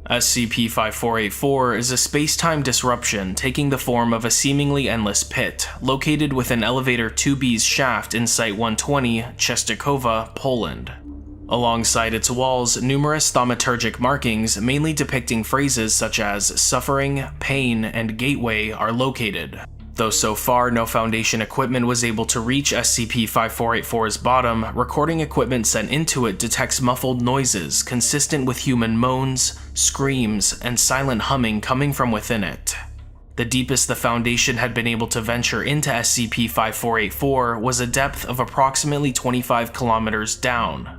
SCP-5484 is a space-time disruption taking the form of a seemingly endless pit, located within Elevator 2B's shaft in Site-120, Czestochowa, Poland. Alongside its walls, numerous thaumaturgic markings, mainly depicting phrases such as suffering, pain, and gateway, are located. Though so far no Foundation equipment was able to reach SCP-5484's bottom, recording equipment sent into it detects muffled noises consistent with human moans, screams, and silent humming coming from within it. The deepest the Foundation had been able to venture into SCP-5484 was a depth of approximately 25 kilometers down.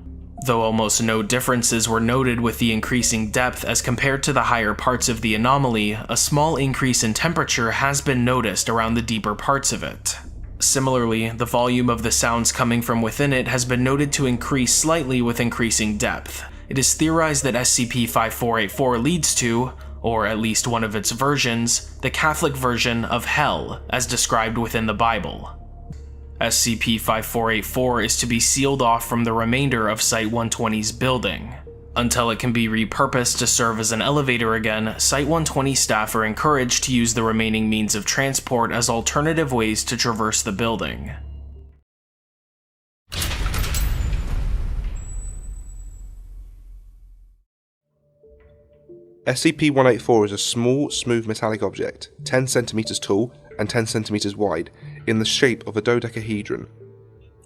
Though almost no differences were noted with the increasing depth as compared to the higher parts of the anomaly, a small increase in temperature has been noticed around the deeper parts of it. Similarly, the volume of the sounds coming from within it has been noted to increase slightly with increasing depth. It is theorized that SCP-5484 leads to, or at least one of its versions, the Catholic version of Hell, as described within the Bible. SCP-5484 is to be sealed off from the remainder of Site-120's building. Until it can be repurposed to serve as an elevator again, Site-120 staff are encouraged to use the remaining means of transport as alternative ways to traverse the building. SCP-184 is a small, smooth metallic object, 10 cm tall and 10 cm wide, in the shape of a dodecahedron.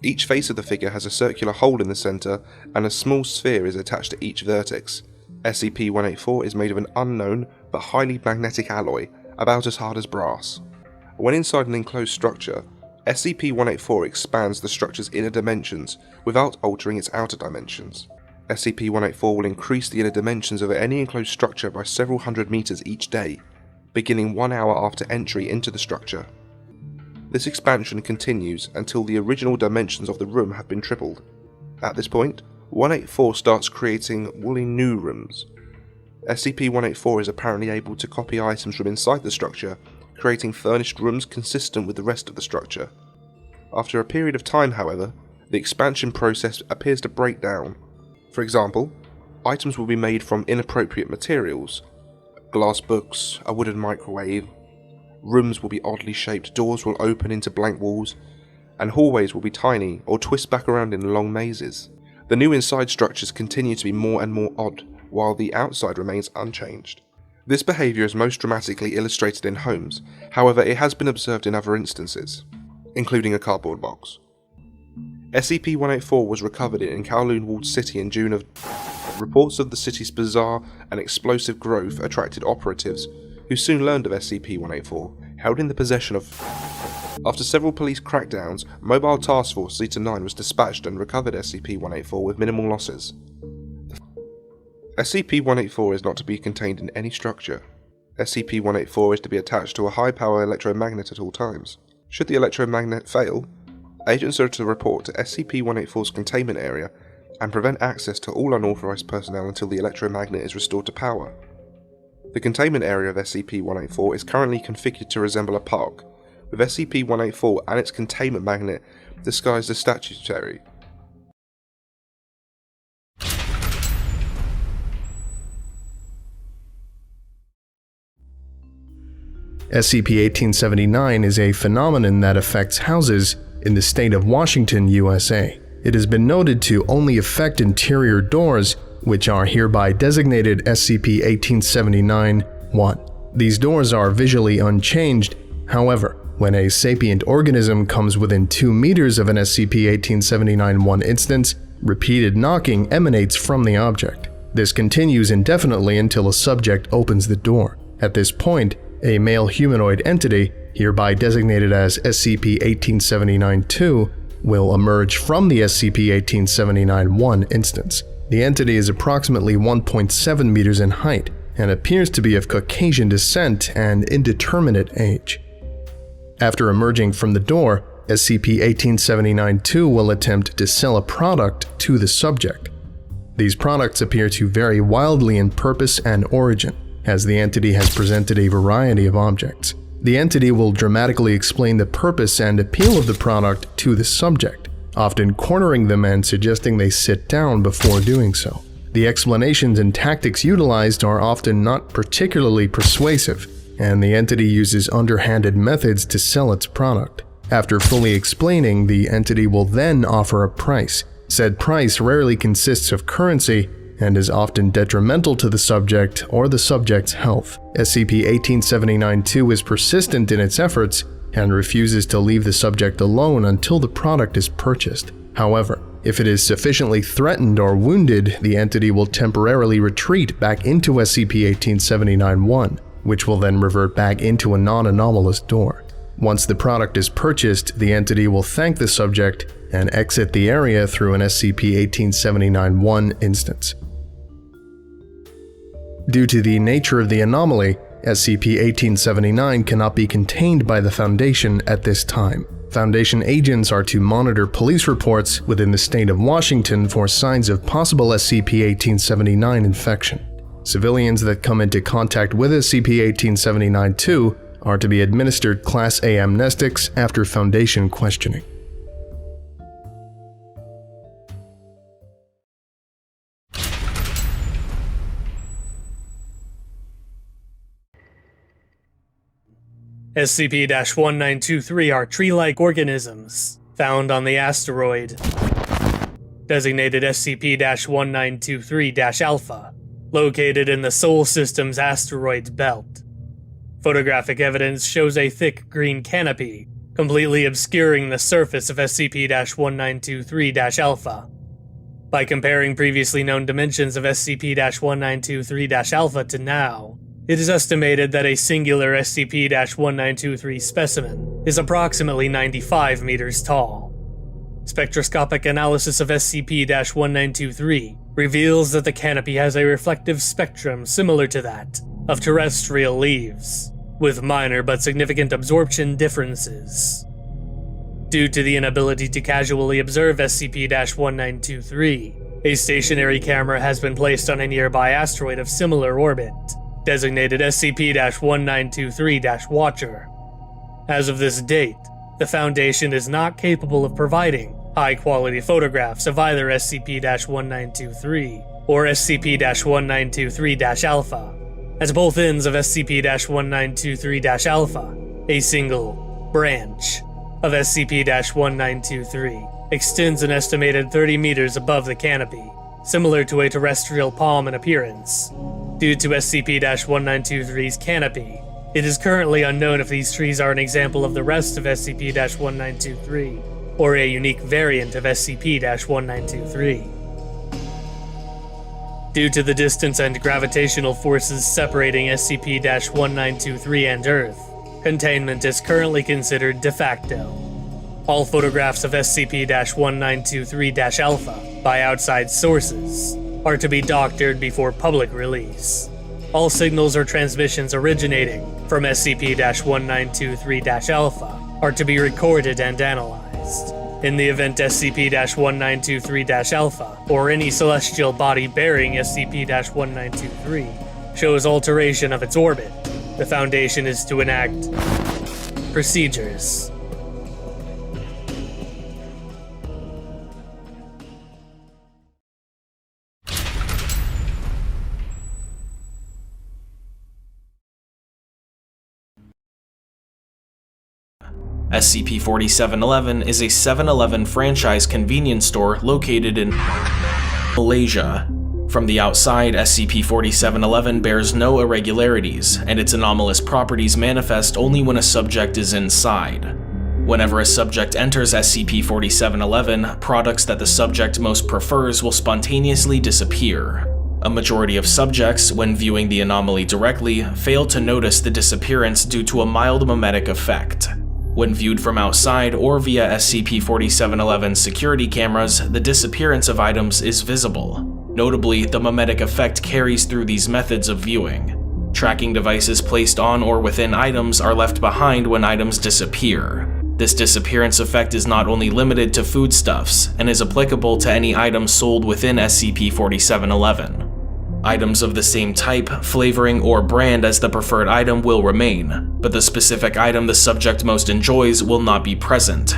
Each face of the figure has a circular hole in the center, and a small sphere is attached to each vertex. SCP-184 is made of an unknown but highly magnetic alloy, about as hard as brass. When inside an enclosed structure, SCP-184 expands the structure's inner dimensions without altering its outer dimensions. SCP-184 will increase the inner dimensions of any enclosed structure by several hundred meters each day, beginning 1 hour after entry into the structure. This expansion continues until the original dimensions of the room have been tripled. At this point, 184 starts creating woolly new rooms. SCP-184 is apparently able to copy items from inside the structure, creating furnished rooms consistent with the rest of the structure. After a period of time, however, the expansion process appears to break down. For example, items will be made from inappropriate materials. Glass books, a wooden microwave. Rooms will be oddly shaped, doors will open into blank walls, and hallways will be tiny or twist back around in long mazes. The new inside structures continue to be more and more odd, while the outside remains unchanged. This behaviour is most dramatically illustrated in homes, however it has been observed in other instances, including a cardboard box. SCP-184 was recovered in Kowloon Walled City in June of. Reports of the city's bizarre and explosive growth attracted operatives, who soon learned of SCP-184, held in the possession of. After several police crackdowns, Mobile Task Force Zeta-9 was dispatched and recovered SCP-184 with minimal losses. SCP-184 is not to be contained in any structure. SCP-184 is to be attached to a high-power electromagnet at all times. Should the electromagnet fail, agents are to report to SCP-184's containment area and prevent access to all unauthorized personnel until the electromagnet is restored to power. The containment area of SCP-184 is currently configured to resemble a park, with SCP-184 and its containment magnet disguised as statuary. SCP-1879 is a phenomenon that affects houses in the state of Washington, USA. It has been noted to only affect interior doors, which are hereby designated SCP-1879-1. These doors are visually unchanged. However, when a sapient organism comes within 2 meters of an SCP-1879-1 instance, repeated knocking emanates from the object. This continues indefinitely until a subject opens the door. At this point, a male humanoid entity, hereby designated as SCP-1879-2, will emerge from the SCP-1879-1 instance. The entity is approximately 1.7 meters in height and appears to be of Caucasian descent and indeterminate age. After emerging from the door, SCP-1879-2 will attempt to sell a product to the subject. These products appear to vary wildly in purpose and origin, as the entity has presented a variety of objects. The entity will dramatically explain the purpose and appeal of the product to the subject, often cornering them and suggesting they sit down before doing so. the explanations and tactics utilized are often not particularly persuasive, and the entity uses underhanded methods to sell its product. After fully explaining, the entity will then offer a price. Said price rarely consists of currency and is often detrimental to the subject or the subject's health. SCP-1879-2 is persistent in its efforts and refuses to leave the subject alone until the product is purchased. However, if it is sufficiently threatened or wounded, the entity will temporarily retreat back into SCP-1879-1, which will then revert back into a non-anomalous door. Once the product is purchased, the entity will thank the subject and exit the area through an SCP-1879-1 instance. Due to the nature of the anomaly, SCP-1879 cannot be contained by the Foundation at this time. Foundation agents are to monitor police reports within the state of Washington for signs of possible SCP-1879 infection. Civilians that come into contact with SCP-1879-2 are to be administered Class A amnestics after Foundation questioning. SCP-1923 are tree-like organisms found on the asteroid designated SCP-1923-Alpha, located in the Sol System's asteroid belt. Photographic evidence shows a thick green canopy completely obscuring the surface of SCP-1923-Alpha. By comparing previously known dimensions of SCP-1923-Alpha to now, it is estimated that a singular SCP-1923 specimen is approximately 95 meters tall. Spectroscopic analysis of SCP-1923 reveals that the canopy has a reflective spectrum similar to that of terrestrial leaves, with minor but significant absorption differences. Due to the inability to casually observe SCP-1923, a stationary camera has been placed on a nearby asteroid of similar orbit, designated SCP-1923-Watcher. As of this date, the Foundation is not capable of providing high-quality photographs of either SCP-1923 or SCP-1923-Alpha, as both ends of SCP-1923-Alpha, a single branch of SCP-1923, extends an estimated 30 meters above the canopy, similar to a terrestrial palm in appearance. Due to SCP-1923's canopy, it is currently unknown if these trees are an example of the rest of SCP-1923, or a unique variant of SCP-1923. Due to the distance and gravitational forces separating SCP-1923 and Earth, containment is currently considered de facto. All photographs of SCP-1923-Alpha by outside sources are to be doctored before public release. All signals or transmissions originating from SCP-1923-Alpha are to be recorded and analyzed. In the event SCP-1923-Alpha, or any celestial body bearing SCP-1923, shows alteration of its orbit, the Foundation is to enact procedures. SCP-4711 is a 7-Eleven franchise convenience store located in Malaysia. From the outside, SCP-4711 bears no irregularities, and its anomalous properties manifest only when a subject is inside. Whenever a subject enters SCP-4711, products that the subject most prefers will spontaneously disappear. A majority of subjects, when viewing the anomaly directly, fail to notice the disappearance due to a mild mimetic effect. When viewed from outside or via SCP-4711 security cameras, the disappearance of items is visible. Notably, the mimetic effect carries through these methods of viewing. Tracking devices placed on or within items are left behind when items disappear. This disappearance effect is not only limited to foodstuffs, and is applicable to any items sold within SCP-4711. Items of the same type, flavoring, or brand as the preferred item will remain, but the specific item the subject most enjoys will not be present.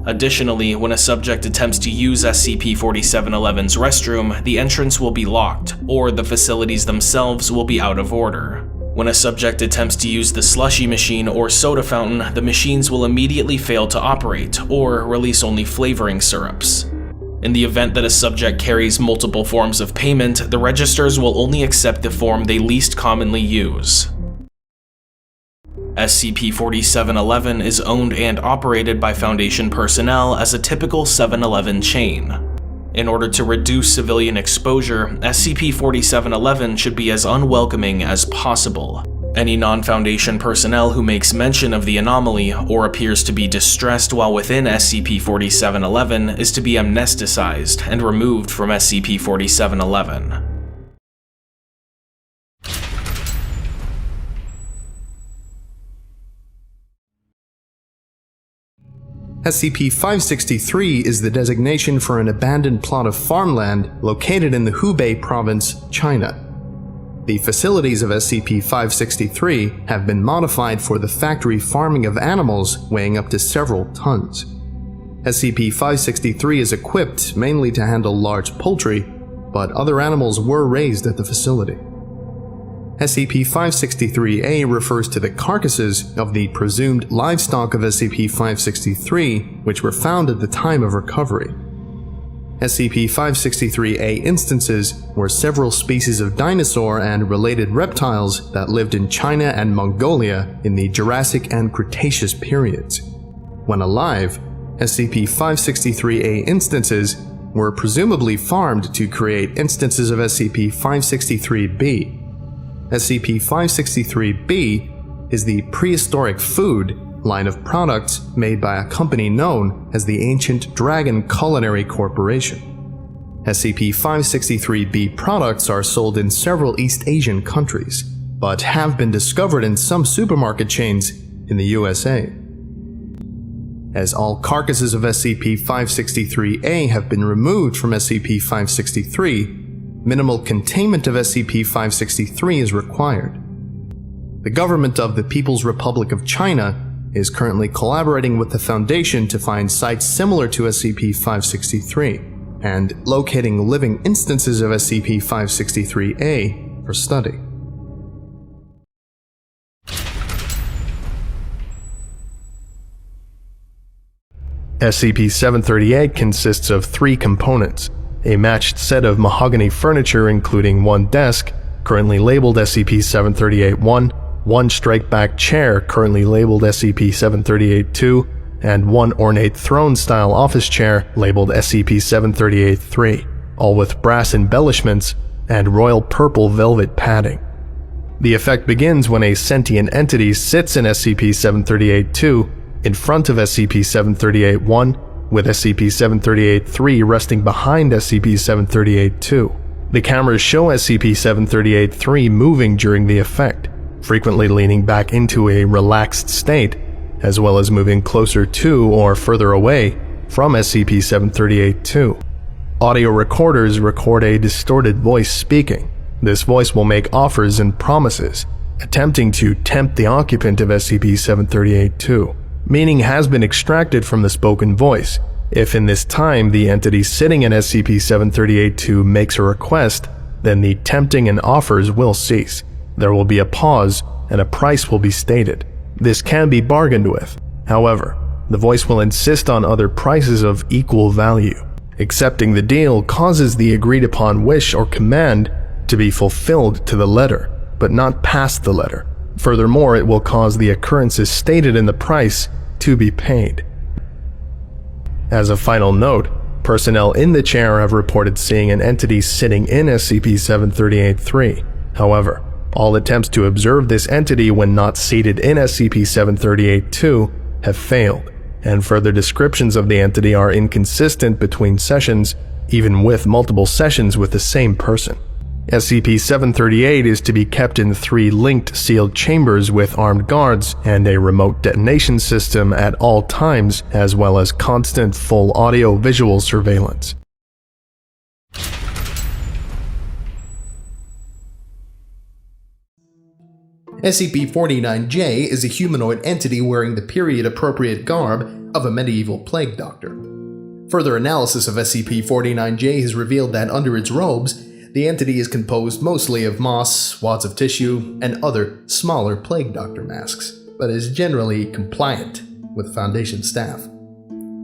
Additionally, when a subject attempts to use SCP-4711's restroom, the entrance will be locked, or the facilities themselves will be out of order. When a subject attempts to use the slushy machine or soda fountain, the machines will immediately fail to operate, or release only flavoring syrups. In the event that a subject carries multiple forms of payment, the registers will only accept the form they least commonly use. SCP-4711 is owned and operated by Foundation personnel as a typical 7-Eleven chain. In order to reduce civilian exposure, SCP-4711 should be as unwelcoming as possible. Any non-Foundation personnel who makes mention of the anomaly or appears to be distressed while within SCP-4711 is to be amnesticized and removed from SCP-4711. SCP-563 is the designation for an abandoned plot of farmland located in the Hubei province, China. The facilities of SCP-563 have been modified for the factory farming of animals weighing up to several tons. SCP-563 is equipped mainly to handle large poultry, but other animals were raised at the facility. SCP-563-A refers to the carcasses of the presumed livestock of SCP-563, which were found at the time of recovery. SCP-563-A instances were several species of dinosaur and related reptiles that lived in China and Mongolia in the Jurassic and Cretaceous periods. When alive, SCP-563-A instances were presumably farmed to create instances of SCP-563-B. SCP-563-B is the prehistoric food line of products made by a company known as the Ancient Dragon Culinary Corporation. SCP-563-B products are sold in several East Asian countries, but have been discovered in some supermarket chains in the USA. As all carcasses of SCP-563-A have been removed from SCP-563, minimal containment of SCP-563 is required. The government of the People's Republic of China is currently collaborating with the Foundation to find sites similar to SCP-563 and locating living instances of SCP-563-A for study. SCP-738 consists of 3 components: a matched set of mahogany furniture including 1 desk, currently labeled SCP-738-1, 1 strike-back chair currently labeled SCP-738-2, and 1 ornate throne-style office chair labeled SCP-738-3, all with brass embellishments and royal purple velvet padding. The effect begins when a sentient entity sits in SCP-738-2 in front of SCP-738-1, with SCP-738-3 resting behind SCP-738-2. The cameras show SCP-738-3 moving during the effect, frequently leaning back into a relaxed state, as well as moving closer to or further away from SCP-738-2. Audio recorders record a distorted voice speaking. This voice will make offers and promises, attempting to tempt the occupant of SCP-738-2. Meaning has been extracted from the spoken voice. If in this time the entity sitting in SCP-738-2 makes a request, then the tempting and offers will cease. There will be a pause and a price will be stated. This can be bargained with. However, the voice will insist on other prices of equal value. Accepting the deal causes the agreed upon wish or command to be fulfilled to the letter, but not past the letter. Furthermore, it will cause the occurrences stated in the price to be paid. As a final note, personnel in the chair have reported seeing an entity sitting in SCP-738-3. However, all attempts to observe this entity when not seated in SCP-738-2 have failed, and further descriptions of the entity are inconsistent between sessions, even with multiple sessions with the same person. SCP-738 is to be kept in 3 linked sealed chambers with armed guards and a remote detonation system at all times, as well as constant full audio-visual surveillance. SCP-49J is a humanoid entity wearing the period-appropriate garb of a medieval plague doctor. Further analysis of SCP-49J has revealed that under its robes, the entity is composed mostly of moss, wads of tissue, and other, smaller plague doctor masks, but is generally compliant with Foundation staff,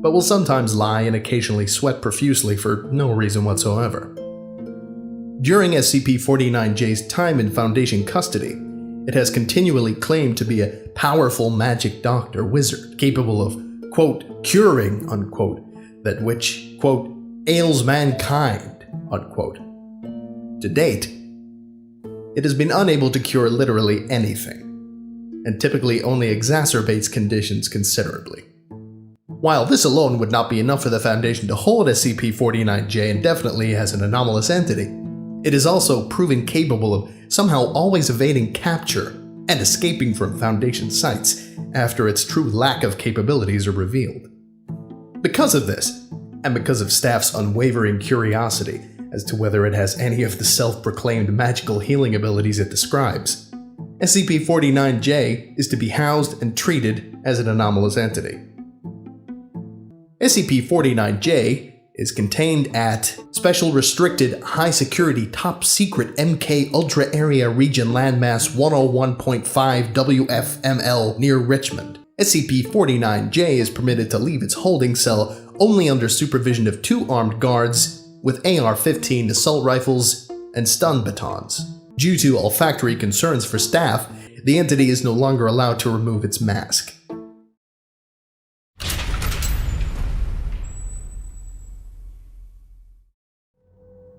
but will sometimes lie and occasionally sweat profusely for no reason whatsoever. During SCP-49J's time in Foundation custody, it has continually claimed to be a powerful magic doctor wizard capable of, quote, curing, unquote, that which, quote, ails mankind, unquote. To date, it has been unable to cure literally anything, and typically only exacerbates conditions considerably. While this alone would not be enough for the Foundation to hold SCP-49J indefinitely as an anomalous entity, it is also proven capable of somehow always evading capture and escaping from Foundation sites after its true lack of capabilities are revealed. Because of this, and because of staff's unwavering curiosity as to whether it has any of the self-proclaimed magical healing abilities it describes, SCP-49J is to be housed and treated as an anomalous entity. SCP-49J is contained at Special Restricted High Security Top Secret MK Ultra Area Region Landmass 101.5 WFML near Richmond. SCP-49J is permitted to leave its holding cell only under supervision of 2 armed guards with AR-15 assault rifles and stun batons. Due to olfactory concerns for staff, the entity is no longer allowed to remove its mask.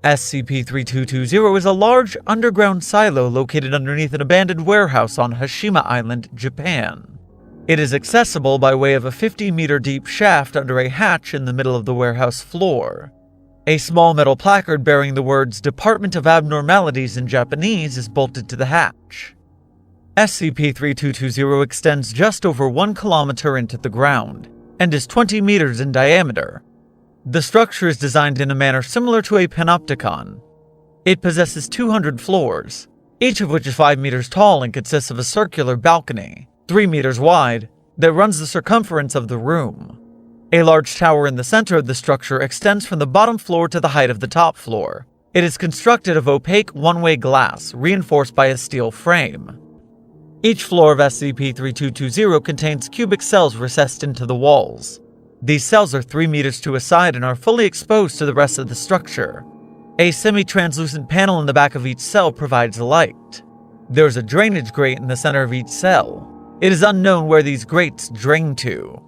SCP-3220 is a large underground silo located underneath an abandoned warehouse on Hashima Island, Japan. It is accessible by way of a 50-meter deep shaft under a hatch in the middle of the warehouse floor. A small metal placard bearing the words Department of Abnormalities in Japanese is bolted to the hatch. SCP-3220 extends just over 1 kilometer into the ground and is 20 meters in diameter. The structure is designed in a manner similar to a panopticon. It possesses 200 floors, each of which is 5 meters tall and consists of a circular balcony, 3 meters wide, that runs the circumference of the room. A large tower in the center of the structure extends from the bottom floor to the height of the top floor. It is constructed of opaque one-way glass, reinforced by a steel frame. Each floor of SCP-3220 contains cubic cells recessed into the walls. These cells are 3 meters to a side and are fully exposed to the rest of the structure. A semi-translucent panel in the back of each cell provides light. There is a drainage grate in the center of each cell. It is unknown where these grates drain to.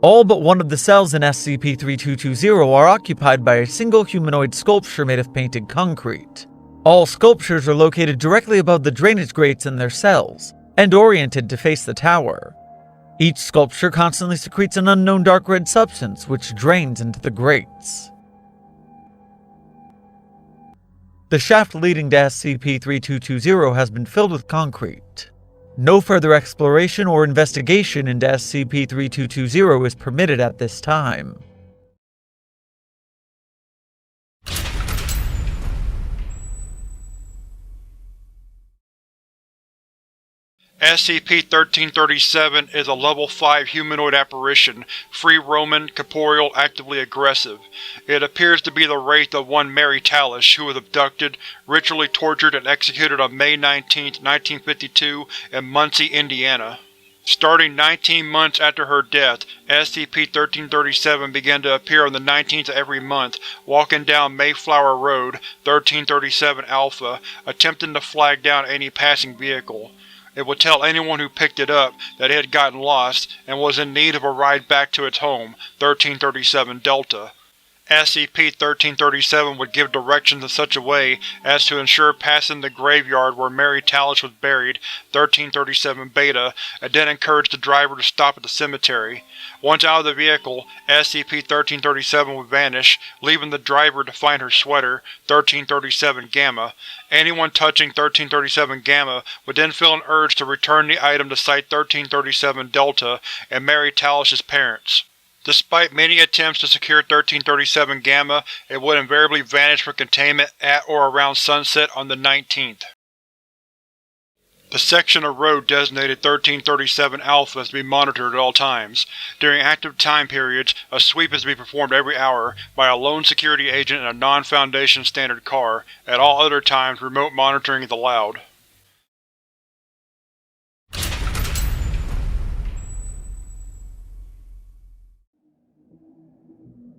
All but one of the cells in SCP-3220 are occupied by a single humanoid sculpture made of painted concrete. All sculptures are located directly above the drainage grates in their cells, and oriented to face the tower. Each sculpture constantly secretes an unknown dark red substance which drains into the grates. The shaft leading to SCP-3220 has been filled with concrete. No further exploration or investigation into SCP-3220 is permitted at this time. SCP-1337 is a Level 5 humanoid apparition, free roaming, corporeal, actively aggressive. It appears to be the wraith of one Mary Talish, who was abducted, ritually tortured, and executed on May 19, 1952 in Muncie, Indiana. Starting 19 months after her death, SCP-1337 began to appear on the 19th of every month, walking down Mayflower Road, 1337 Alpha, attempting to flag down any passing vehicle. It would tell anyone who picked it up that it had gotten lost and was in need of a ride back to its home, 1337 Delta. SCP-1337 would give directions in such a way as to ensure passing the graveyard where Mary Talish was buried, 1337 Beta, and then encourage the driver to stop at the cemetery. Once out of the vehicle, SCP-1337 would vanish, leaving the driver to find her sweater, 1337 Gamma. Anyone touching 1337 Gamma would then feel an urge to return the item to Site 1337 Delta and Mary Talish's parents. Despite many attempts to secure 1337 Gamma, it would invariably vanish for containment at or around sunset on the 19th. The section of road designated 1337 Alpha is to be monitored at all times. During active time periods, a sweep is to be performed every hour by a lone security agent in a non-Foundation standard car. At all other times, remote monitoring is allowed.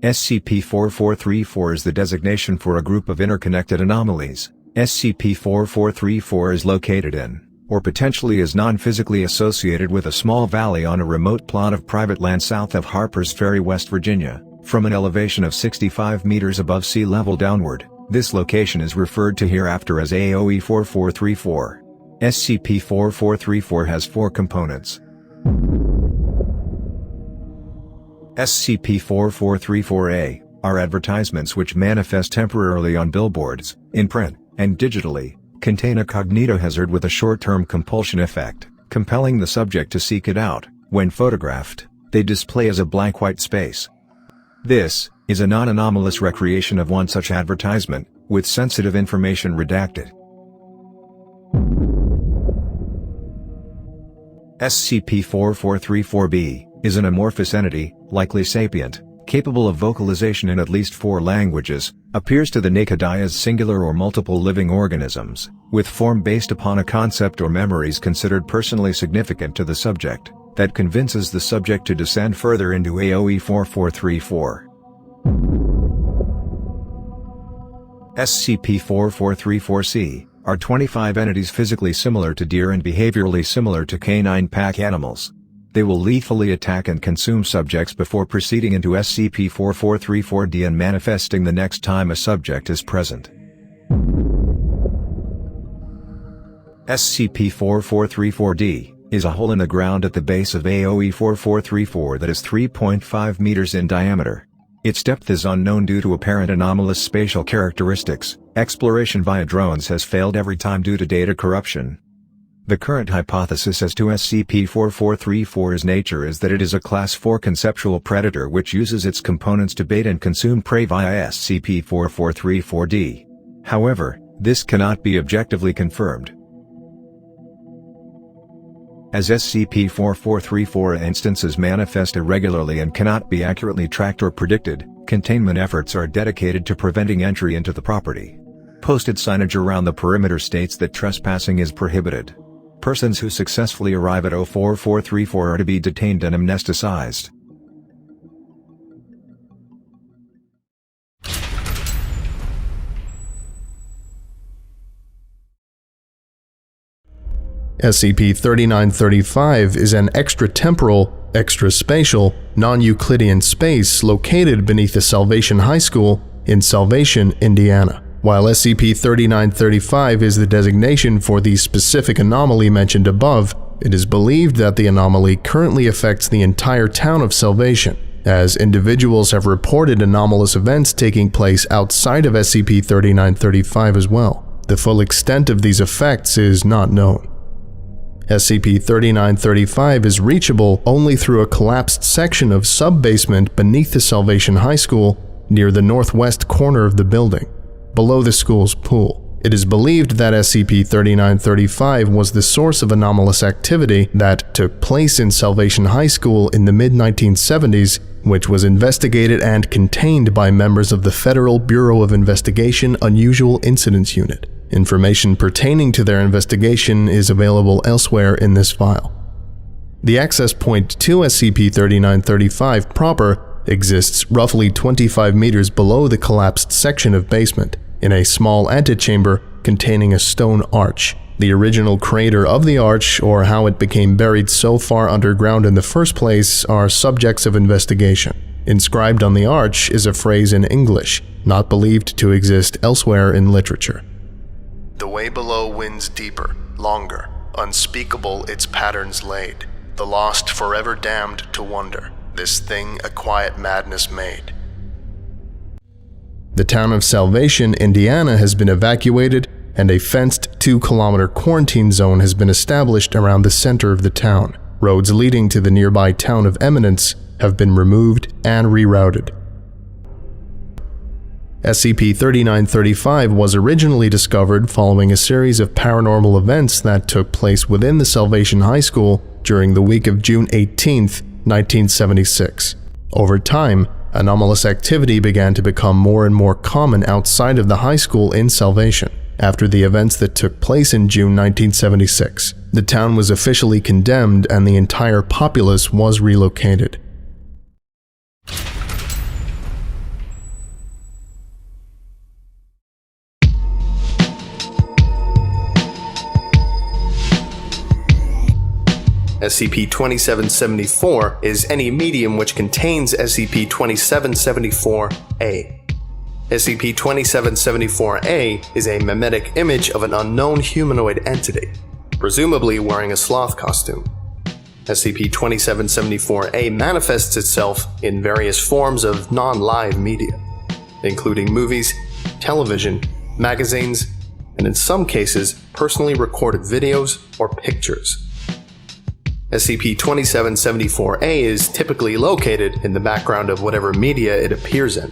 SCP-4434 is the designation for a group of interconnected anomalies. SCP-4434 is located in, or potentially is non-physically associated with a small valley on a remote plot of private land south of Harpers Ferry, West Virginia, from an elevation of 65 meters above sea level downward. This location is referred to hereafter as AOE-4434. SCP-4434 has 4 components. SCP-4434-A are advertisements which manifest temporarily on billboards, in print, and digitally, contain a cognitohazard with a short-term compulsion effect, compelling the subject to seek it out. When photographed, they display as a blank white space. This is a non-anomalous recreation of one such advertisement, with sensitive information redacted. SCP-4434-B is an amorphous entity, likely sapient, capable of vocalization in at least 4 languages, appears to the naked eye as singular or multiple living organisms, with form based upon a concept or memories considered personally significant to the subject, that convinces the subject to descend further into AOE-4434. SCP-4434-C are 25 entities physically similar to deer and behaviorally similar to canine pack animals. They will lethally attack and consume subjects before proceeding into SCP-4434-D and manifesting the next time a subject is present. SCP-4434-D is a hole in the ground at the base of AOE-4434 that is 3.5 meters in diameter. Its depth is unknown due to apparent anomalous spatial characteristics. Exploration via drones has failed every time due to data corruption. The current hypothesis as to SCP-4434's nature is that it is a Class 4 conceptual predator which uses its components to bait and consume prey via SCP-4434-D. However, this cannot be objectively confirmed. As SCP-4434 instances manifest irregularly and cannot be accurately tracked or predicted, containment efforts are dedicated to preventing entry into the property. Posted signage around the perimeter states that trespassing is prohibited. Persons who successfully arrive at 4434 are to be detained and amnesticized. SCP-3935 is an extratemporal, extraspatial, non-Euclidean space located beneath the Salvation High School in Salvation, Indiana. While SCP-3935 is the designation for the specific anomaly mentioned above, it is believed that the anomaly currently affects the entire town of Salvation, as individuals have reported anomalous events taking place outside of SCP-3935 as well. The full extent of these effects is not known. SCP-3935 is reachable only through a collapsed section of sub-basement beneath the Salvation High School near the northwest corner of the building, below the school's pool. It is believed that SCP-3935 was the source of anomalous activity that took place in Salvation High School in the mid-1970s, which was investigated and contained by members of the Federal Bureau of Investigation Unusual Incidents Unit. Information pertaining to their investigation is available elsewhere in this file. The access point to SCP-3935 proper exists roughly 25 meters below the collapsed section of basement, in a small antechamber containing a stone arch. The original creator of the arch, or how it became buried so far underground in the first place, are subjects of investigation. Inscribed on the arch is a phrase in English, not believed to exist elsewhere in literature. The way below winds deeper, longer, unspeakable its patterns laid, the lost forever damned to wonder, this thing a quiet madness made. The town of Salvation, Indiana has been evacuated, and a fenced 2-kilometer quarantine zone has been established around the center of the town. Roads leading to the nearby town of Eminence have been removed and rerouted. SCP-3935 was originally discovered following a series of paranormal events that took place within the Salvation High School during the week of June 18, 1976. Over time, anomalous activity began to become more and more common outside of the high school in Salvation. After the events that took place in June 1976, the town was officially condemned and the entire populace was relocated. SCP-2774 is any medium which contains SCP-2774-A. SCP-2774-A is a mimetic image of an unknown humanoid entity, presumably wearing a sloth costume. SCP-2774-A manifests itself in various forms of non-live media, including movies, television, magazines, and in some cases, personally recorded videos or pictures. SCP-2774-A is typically located in the background of whatever media it appears in.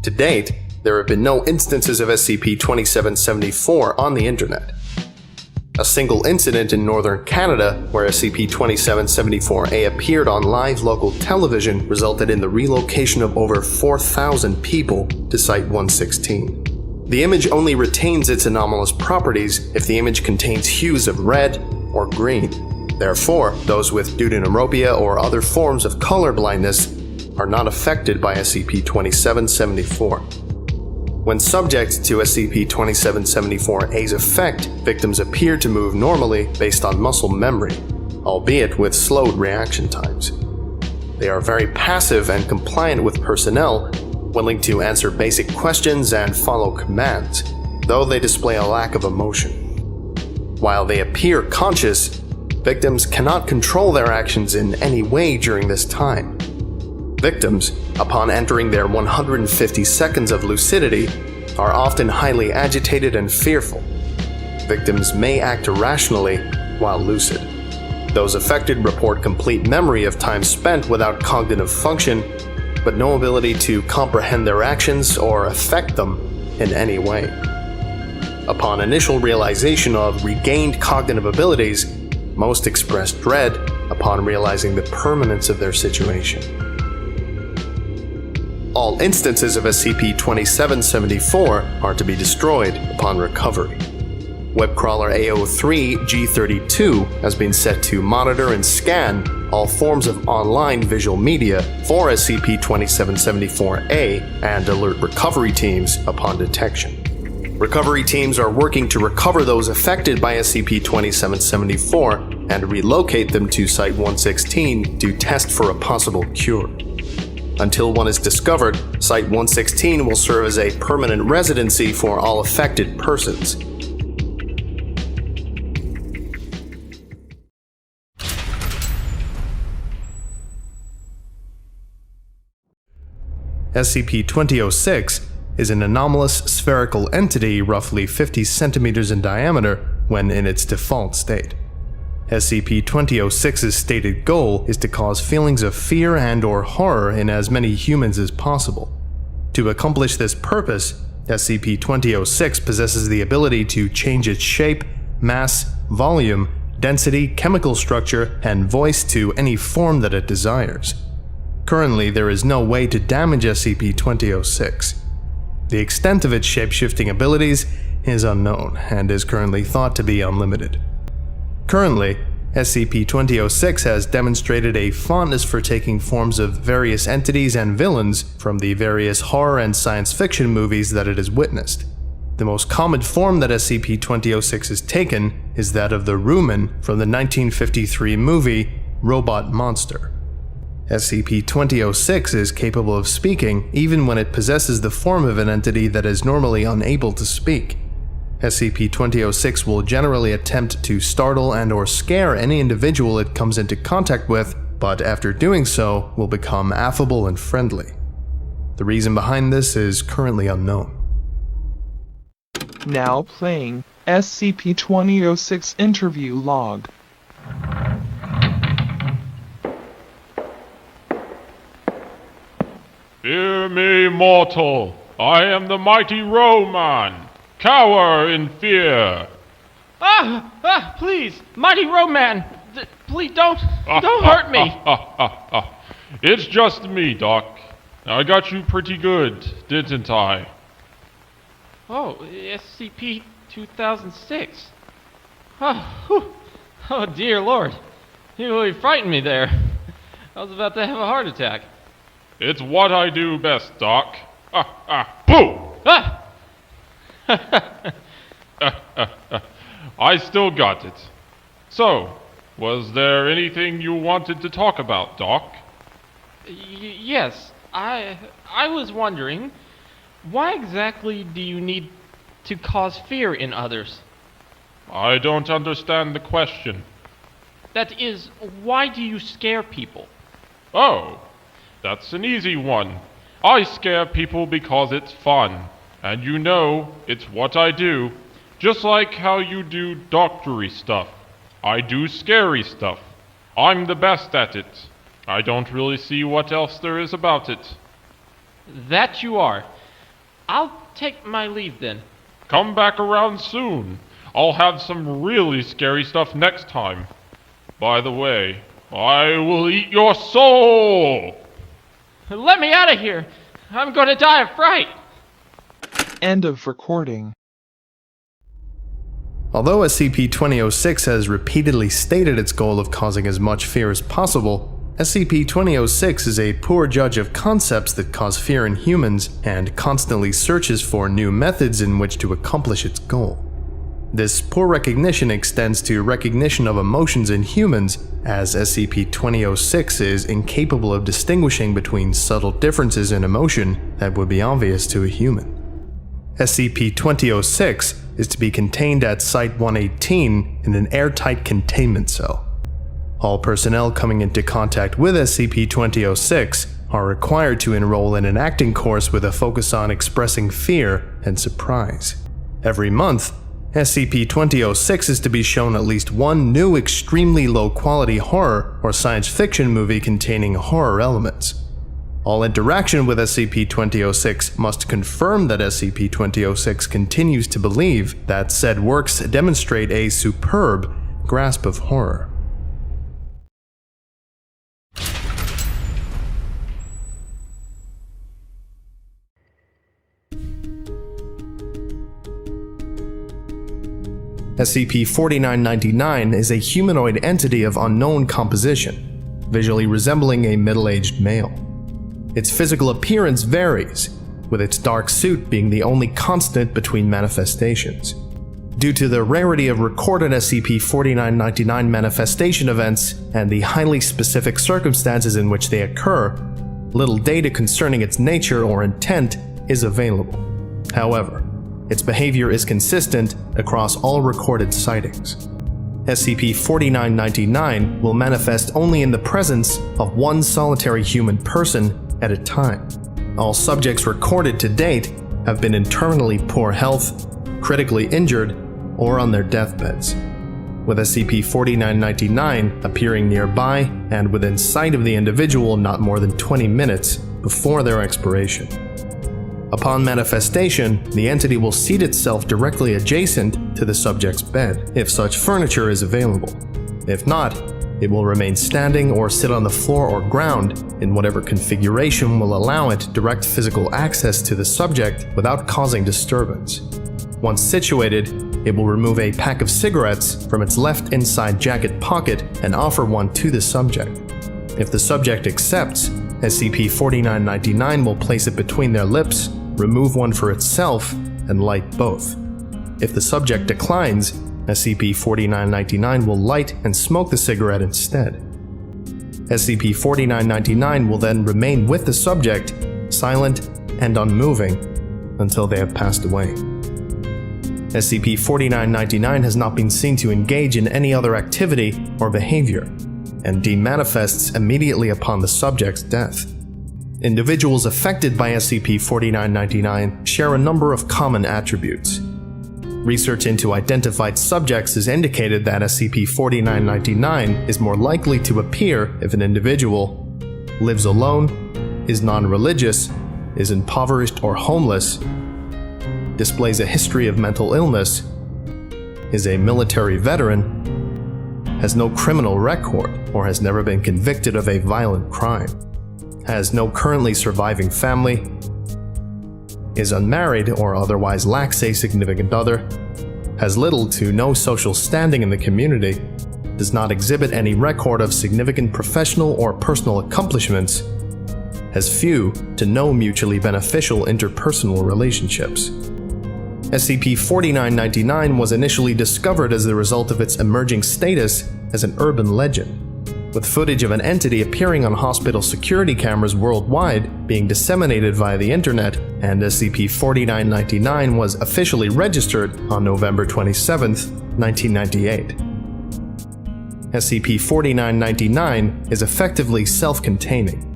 To date, there have been no instances of SCP-2774 on the internet. A single incident in northern Canada where SCP-2774-A appeared on live local television resulted in the relocation of over 4,000 people to Site-116. The image only retains its anomalous properties if the image contains hues of red or green. Therefore, those with deuteranopia or other forms of color blindness are not affected by SCP-2774. When subject to SCP-2774-A's effect, victims appear to move normally based on muscle memory, albeit with slowed reaction times. They are very passive and compliant with personnel, willing to answer basic questions and follow commands, though they display a lack of emotion. While they appear conscious, victims cannot control their actions in any way during this time. Victims, upon entering their 150 seconds of lucidity, are often highly agitated and fearful. Victims may act irrationally while lucid. Those affected report complete memory of time spent without cognitive function, but no ability to comprehend their actions or affect them in any way. Upon initial realization of regained cognitive abilities, most express dread upon realizing the permanence of their situation. All instances of SCP-2774 are to be destroyed upon recovery. Webcrawler A03-G32 has been set to monitor and scan all forms of online visual media for SCP-2774-A and alert recovery teams upon detection. Recovery teams are working to recover those affected by SCP-2774 and relocate them to Site-116 to test for a possible cure. Until one is discovered, Site-116 will serve as a permanent residency for all affected persons. SCP-2006 is an anomalous spherical entity roughly 50 centimeters in diameter when in its default state. SCP-2006's stated goal is to cause feelings of fear and/or horror in as many humans as possible. To accomplish this purpose, SCP-2006 possesses the ability to change its shape, mass, volume, density, chemical structure, and voice to any form that it desires. Currently, there is no way to damage SCP-2006. The extent of its shape-shifting abilities is unknown and is currently thought to be unlimited. Currently, SCP-2006 has demonstrated a fondness for taking forms of various entities and villains from the various horror and science fiction movies that it has witnessed. The most common form that SCP-2006 has taken is that of the Rumen from the 1953 movie Robot Monster. SCP-2006 is capable of speaking even when it possesses the form of an entity that is normally unable to speak. SCP-2006 will generally attempt to startle and/or scare any individual it comes into contact with, but after doing so will become affable and friendly. The reason behind this is currently unknown. Now playing SCP-2006 interview log. Hear me, mortal. I am the mighty Roman. Cower in fear. Please, mighty Roman, please don't hurt me. It's just me, Doc. I got you pretty good, didn't I? Oh, SCP-2006. Oh, dear Lord. You really frightened me there. I was about to have a heart attack. It's what I do best, Doc. Boo! I still got it. So, was there anything you wanted to talk about, Doc? Yes, I was wondering, why exactly do you need to cause fear in others? I don't understand the question. That is, why do you scare people? Oh, that's an easy one. I scare people because it's fun. And you know, it's what I do. Just like how you do doctory stuff. I do scary stuff. I'm the best at it. I don't really see what else there is about it. That you are. I'll take my leave then. Come back around soon. I'll have some really scary stuff next time. By the way, I will eat your soul! Let me out of here! I'm going to die of fright! End of recording. Although SCP-2006 has repeatedly stated its goal of causing as much fear as possible, SCP-2006 is a poor judge of concepts that cause fear in humans and constantly searches for new methods in which to accomplish its goal. This poor recognition extends to recognition of emotions in humans, as SCP-2006 is incapable of distinguishing between subtle differences in emotion that would be obvious to a human. SCP-2006 is to be contained at Site-118 in an airtight containment cell. All personnel coming into contact with SCP-2006 are required to enroll in an acting course with a focus on expressing fear and surprise. Every month, SCP-2006 is to be shown at least one new extremely low-quality horror or science fiction movie containing horror elements. All interaction with SCP-2006 must confirm that SCP-2006 continues to believe that said works demonstrate a superb grasp of horror. SCP-4999 is a humanoid entity of unknown composition, visually resembling a middle-aged male. Its physical appearance varies, with its dark suit being the only constant between manifestations. Due to the rarity of recorded SCP-4999 manifestation events and the highly specific circumstances in which they occur, little data concerning its nature or intent is available. However, its behavior is consistent across all recorded sightings. SCP-4999 will manifest only in the presence of one solitary human person at a time. All subjects recorded to date have been in terminally poor health, critically injured, or on their deathbeds, with SCP-4999 appearing nearby and within sight of the individual not more than 20 minutes before their expiration. Upon manifestation, the entity will seat itself directly adjacent to the subject's bed, if such furniture is available. If not, it will remain standing or sit on the floor or ground in whatever configuration will allow it direct physical access to the subject without causing disturbance. Once situated, it will remove a pack of cigarettes from its left inside jacket pocket and offer one to the subject. If the subject accepts, SCP-4999 will place it between their lips, remove one for itself, and light both. If the subject declines, SCP-4999 will light and smoke the cigarette instead. SCP-4999 will then remain with the subject, silent and unmoving, until they have passed away. SCP-4999 has not been seen to engage in any other activity or behavior, and demanifests immediately upon the subject's death. Individuals affected by SCP-4999 share a number of common attributes. Research into identified subjects has indicated that SCP-4999 is more likely to appear if an individual lives alone, is non-religious, is impoverished or homeless, displays a history of mental illness, is a military veteran, has no criminal record or has never been convicted of a violent crime, has no currently surviving family, is unmarried or otherwise lacks a significant other, has little to no social standing in the community, does not exhibit any record of significant professional or personal accomplishments, has few to no mutually beneficial interpersonal relationships. SCP-4999 was initially discovered as the result of its emerging status as an urban legend, with footage of an entity appearing on hospital security cameras worldwide being disseminated via the internet, and SCP-4999 was officially registered on November 27, 1998. SCP-4999 is effectively self-containing.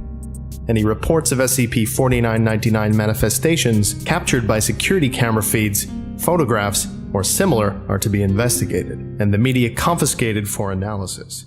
Any reports of SCP-4999 manifestations captured by security camera feeds, photographs, or similar are to be investigated, and the media confiscated for analysis.